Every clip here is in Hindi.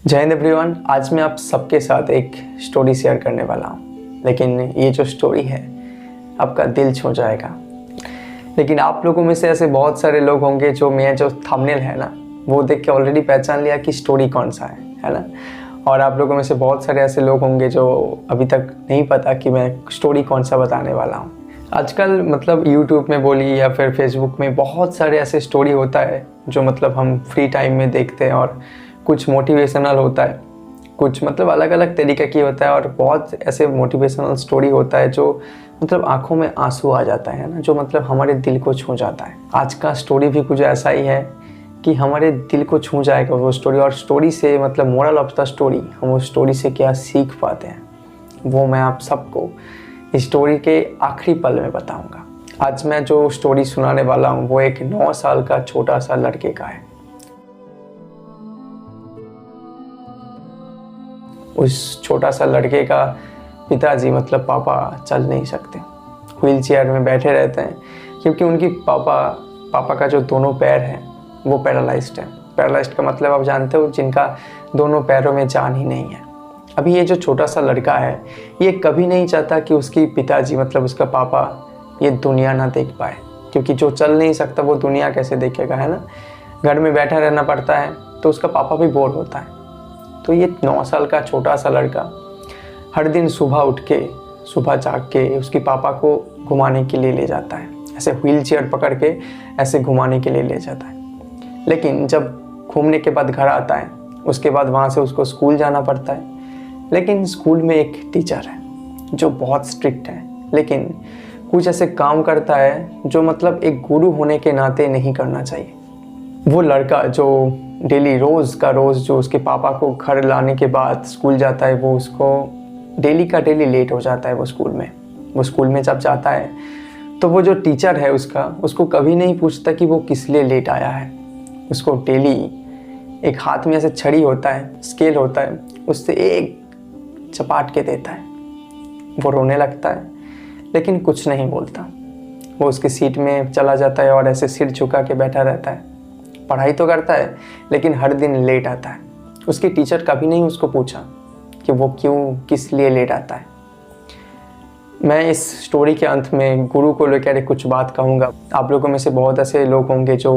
जय हिंद एवरीवन। आज मैं आप सबके साथ एक स्टोरी शेयर करने वाला हूँ, लेकिन ये जो स्टोरी है आपका दिल छू जाएगा। लेकिन आप लोगों में से ऐसे बहुत सारे लोग होंगे जो मैं जो थंबनेल है ना वो देख के ऑलरेडी पहचान लिया कि स्टोरी कौन सा है ना। और आप लोगों में से बहुत सारे ऐसे लोग होंगे जो अभी तक नहीं पता कि मैं स्टोरी कौन सा बताने वाला हूँ। आजकल मतलब यूट्यूब में बोली या फिर फेसबुक में बहुत सारे ऐसे स्टोरी होता है जो मतलब हम फ्री टाइम में देखते हैं, और कुछ मोटिवेशनल होता है, कुछ मतलब अलग अलग तरीके की होता है, और बहुत ऐसे मोटिवेशनल स्टोरी होता है जो मतलब आंखों में आंसू आ जाता है ना, जो मतलब हमारे दिल को छू जाता है। आज का स्टोरी भी कुछ ऐसा ही है कि हमारे दिल को छू जाएगा वो स्टोरी, और स्टोरी से मतलब मोरल ऑफ द स्टोरी, हम उस स्टोरी से क्या सीख पाते हैं वो मैं आप सबको इस स्टोरी के आखिरी पल में बताऊंगा। आज मैं जो स्टोरी सुनाने वाला हूँ वो एक 9 साल का छोटा सा लड़के का है। उस छोटा सा लड़के का पिताजी मतलब पापा चल नहीं सकते, व्हील चेयर में बैठे रहते हैं, क्योंकि उनकी पापा का जो दोनों पैर हैं वो पैरालाइज्ड है। पैरालाइज्ड का मतलब आप जानते हो, जिनका दोनों पैरों में जान ही नहीं है। अभी ये जो छोटा सा लड़का है ये कभी नहीं चाहता कि उसकी पिताजी मतलब उसका पापा ये दुनिया ना देख पाए, क्योंकि जो चल नहीं सकता वो दुनिया कैसे देखेगा, है ना। घर में बैठा रहना पड़ता है तो उसका पापा भी बोर होता है। तो ये 9 साल का छोटा सा लड़का हर दिन सुबह जाग के उसके पापा को घुमाने के लिए ले जाता है, ऐसे व्हील चेयर पकड़ के ऐसे घुमाने के लिए ले जाता है। लेकिन जब घूमने के बाद घर आता है उसके बाद वहाँ से उसको स्कूल जाना पड़ता है। लेकिन स्कूल में एक टीचर है जो बहुत स्ट्रिक्ट है, लेकिन कुछ ऐसे काम करता है जो मतलब एक गुरु होने के नाते नहीं करना चाहिए। वो लड़का जो डेली रोज़ का रोज़ जो उसके पापा को घर लाने के बाद स्कूल जाता है, वो उसको डेली का डेली लेट हो जाता है। वो स्कूल में जब जाता है तो वो जो टीचर है उसको कभी नहीं पूछता कि वो किस लिए लेट आया है। उसको डेली एक हाथ में ऐसे छड़ी होता है, स्केल होता है, उससे एक चपाट के देता है। वो रोने लगता है लेकिन कुछ नहीं बोलता। वो उसकी सीट में चला जाता है और ऐसे सिर झुका के बैठा रहता है। पढ़ाई तो करता है लेकिन हर दिन लेट आता है। उसकी टीचर कभी नहीं उसको पूछा कि वो किस लिए लेट आता है। मैं इस स्टोरी के अंत में गुरु को लेकर कुछ बात कहूँगा। आप लोगों में से बहुत ऐसे लोग होंगे जो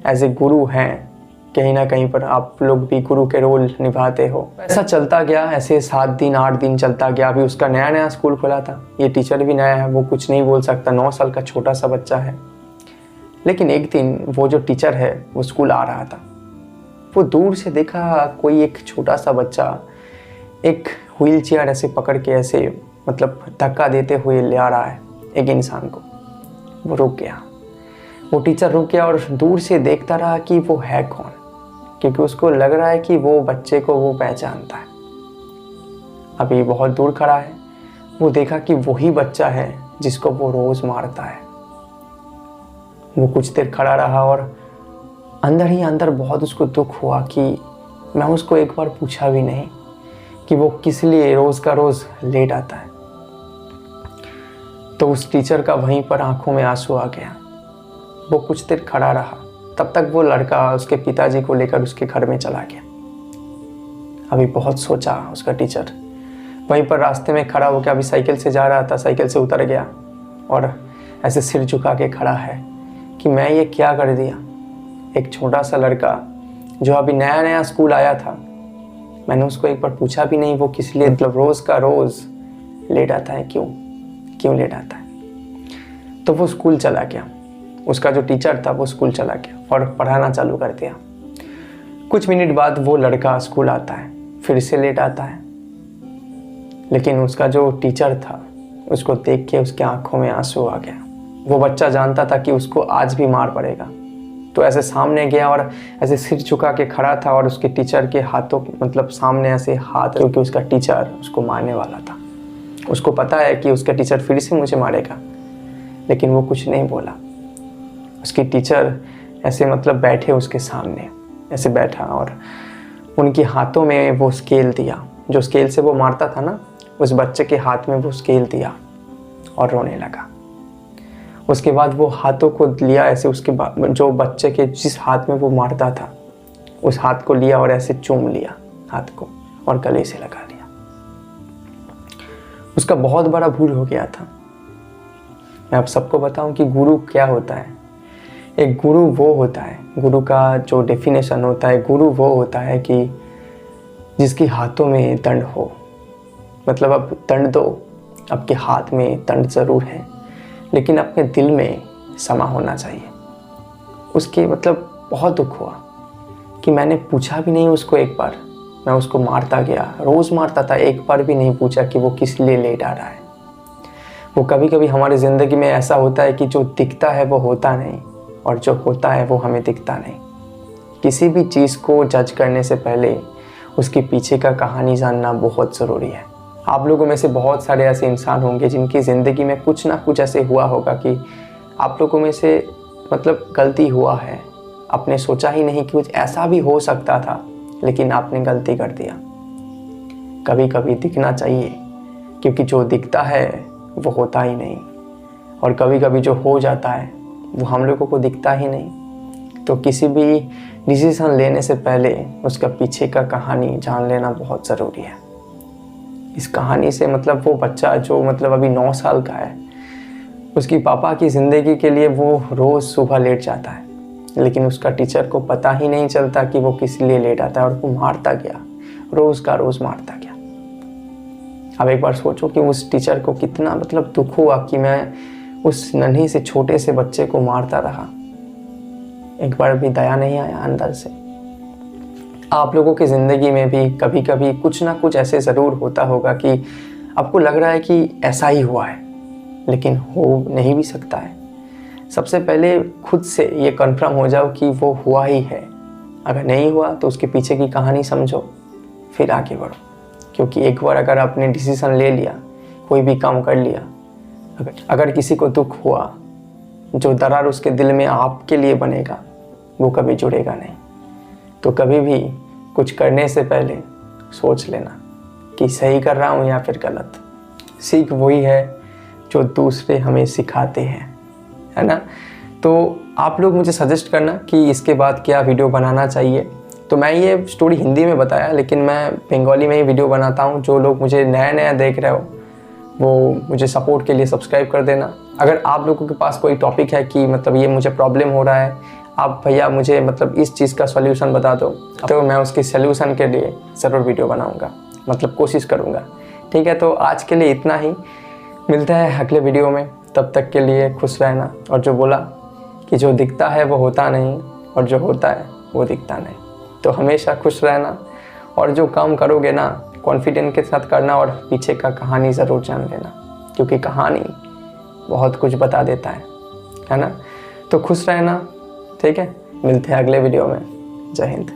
एज ए गुरु हैं, कहीं ना कहीं पर आप लोग भी गुरु के रोल निभाते हो। ऐसा चलता गया, ऐसे 7 दिन 8 दिन चलता गया। अभी उसका नया स्कूल खुला था, ये टीचर भी नया है, वो कुछ नहीं बोल सकता, 9 साल का छोटा सा बच्चा है। लेकिन एक दिन वो जो टीचर है वो स्कूल आ रहा था। वो दूर से देखा कोई एक छोटा सा बच्चा एक व्हील चेयर ऐसे पकड़ के ऐसे मतलब धक्का देते हुए ले आ रहा है एक इंसान को। वो रुक गया, वो टीचर रुक गया और दूर से देखता रहा कि वो है कौन, क्योंकि उसको लग रहा है कि वो बच्चे को वो पहचानता है। अभी बहुत दूर खड़ा है, वो देखा कि वही बच्चा है जिसको वो रोज़ मारता है। वो कुछ देर खड़ा रहा और अंदर ही अंदर बहुत उसको दुख हुआ कि मैं उसको एक बार पूछा भी नहीं कि वो किस लिए रोज़ का रोज़ लेट आता है। तो उस टीचर का वहीं पर आंखों में आंसू आ गया। वो कुछ देर खड़ा रहा, तब तक वो लड़का उसके पिताजी को लेकर उसके घर में चला गया। अभी बहुत सोचा उसका टीचर, वहीं पर रास्ते में खड़ा होकर, अभी साइकिल से जा रहा था, साइकिल से उतर गया और ऐसे सिर झुका के खड़ा है कि मैं ये क्या कर दिया। एक छोटा सा लड़का जो अभी नया स्कूल आया था, मैंने उसको एक बार पूछा भी नहीं वो किस लिए मतलब रोज़ का रोज़ लेट आता है, क्यों लेट आता है। तो वो स्कूल चला गया, उसका जो टीचर था वो स्कूल चला गया और पढ़ाना चालू कर दिया। कुछ मिनट बाद वो लड़का स्कूल आता है, फिर से लेट आता है। लेकिन उसका जो टीचर था उसको देख के उसके आंखों में आंसू आ गया। वो बच्चा जानता था कि उसको आज भी मार पड़ेगा, तो ऐसे सामने गया और ऐसे सिर झुका के खड़ा था और उसके टीचर के हाथों मतलब सामने ऐसे हाथ, क्योंकि उसका टीचर उसको मारने वाला था। उसको पता है कि उसका टीचर फिर से मुझे मारेगा, लेकिन वो कुछ नहीं बोला। उसकी टीचर ऐसे मतलब बैठे उसके सामने, ऐसे बैठा और उनके हाथों में वो स्केल दिया, जो स्केल से वो मारता था ना, उस बच्चे के हाथ में वो स्केल दिया और रोने लगा। उसके बाद वो हाथों को लिया ऐसे, उसके बाद जो बच्चे के जिस हाथ में वो मारता था उस हाथ को लिया और ऐसे चूम लिया हाथ को और गले से लगा लिया। उसका बहुत बड़ा भूल हो गया था। मैं आप सबको बताऊं कि गुरु क्या होता है। एक गुरु वो होता है, गुरु का जो डेफिनेशन होता है, गुरु वो होता है कि जिसके हाथों में दंड हो। मतलब आप दंड दो, आपके हाथ में दंड ज़रूर है, लेकिन अपने दिल में क्षमा होना चाहिए। उसके मतलब बहुत दुख हुआ कि मैंने पूछा भी नहीं उसको एक बार। मैं उसको मारता गया, रोज़ मारता था, एक बार भी नहीं पूछा कि वो किस लिए लेट आ रहा है। वो कभी कभी हमारी ज़िंदगी में ऐसा होता है कि जो दिखता है वो होता नहीं, और जो होता है वो हमें दिखता नहीं। किसी भी चीज़ को जज करने से पहले उसके पीछे का कहानी जानना बहुत ज़रूरी है। आप लोगों में से बहुत सारे ऐसे इंसान होंगे जिनकी ज़िंदगी में कुछ ना कुछ ऐसे हुआ होगा कि आप लोगों में से मतलब गलती हुआ है, आपने सोचा ही नहीं कि कुछ ऐसा भी हो सकता था, लेकिन आपने गलती कर दिया। कभी कभी दिखना चाहिए, क्योंकि जो दिखता है वो होता ही नहीं, और कभी कभी जो हो जाता है वो हम लोगों को दिखता ही नहीं। तो किसी भी डिसीज़न लेने से पहले उसका पीछे का कहानी जान लेना बहुत ज़रूरी है। इस कहानी से मतलब वो बच्चा जो मतलब अभी 9 साल का है, उसकी पापा की ज़िंदगी के लिए वो रोज़ सुबह लेट जाता है, लेकिन उसका टीचर को पता ही नहीं चलता कि वो किस लिए लेट आता है, और वो मारता गया, रोज़ का रोज़ मारता गया। अब एक बार सोचो कि उस टीचर को कितना मतलब दुख हुआ कि मैं उस नन्हे से छोटे से बच्चे को मारता रहा। एक बार भी दया नहीं आया अंदर से। आप लोगों की ज़िंदगी में भी कभी कभी कुछ ना कुछ ऐसे ज़रूर होता होगा कि आपको लग रहा है कि ऐसा ही हुआ है, लेकिन हो नहीं भी सकता है। सबसे पहले खुद से ये कन्फर्म हो जाओ कि वो हुआ ही है। अगर नहीं हुआ तो उसके पीछे की कहानी समझो, फिर आगे बढ़ो। क्योंकि एक बार अगर आपने डिसीज़न ले लिया, कोई भी काम कर लिया, अगर किसी को दुख हुआ, जो दरार उसके दिल में आपके लिए बनेगा वो कभी जुड़ेगा नहीं। तो कभी भी कुछ करने से पहले सोच लेना कि सही कर रहा हूँ या फिर गलत। सीख वही है जो दूसरे हमें सिखाते हैं, है ना। तो आप लोग मुझे सजेस्ट करना कि इसके बाद क्या वीडियो बनाना चाहिए। तो मैं ये स्टोरी हिंदी में बताया, लेकिन मैं बंगाली में ही वीडियो बनाता हूँ। जो लोग मुझे नया नया देख रहे हो वो मुझे सपोर्ट के लिए सब्सक्राइब कर देना। अगर आप लोगों के पास कोई टॉपिक है कि मतलब ये मुझे प्रॉब्लम हो रहा है, आप भैया मुझे मतलब इस चीज़ का सॉल्यूशन बता दो, तो मैं उसके सॉल्यूशन के लिए ज़रूर वीडियो बनाऊँगा, मतलब कोशिश करूँगा। ठीक है, तो आज के लिए इतना ही। मिलता है अगले वीडियो में, तब तक के लिए खुश रहना। और जो बोला कि जो दिखता है वो होता नहीं, और जो होता है वो दिखता नहीं, तो हमेशा खुश रहना। और जो काम करोगे ना, कॉन्फिडेंस के साथ करना, और पीछे का कहानी ज़रूर जान लेना, क्योंकि कहानी बहुत कुछ बता देता है ना। तो खुश रहना, ठीक है। मिलते हैं अगले वीडियो में। जय हिंद।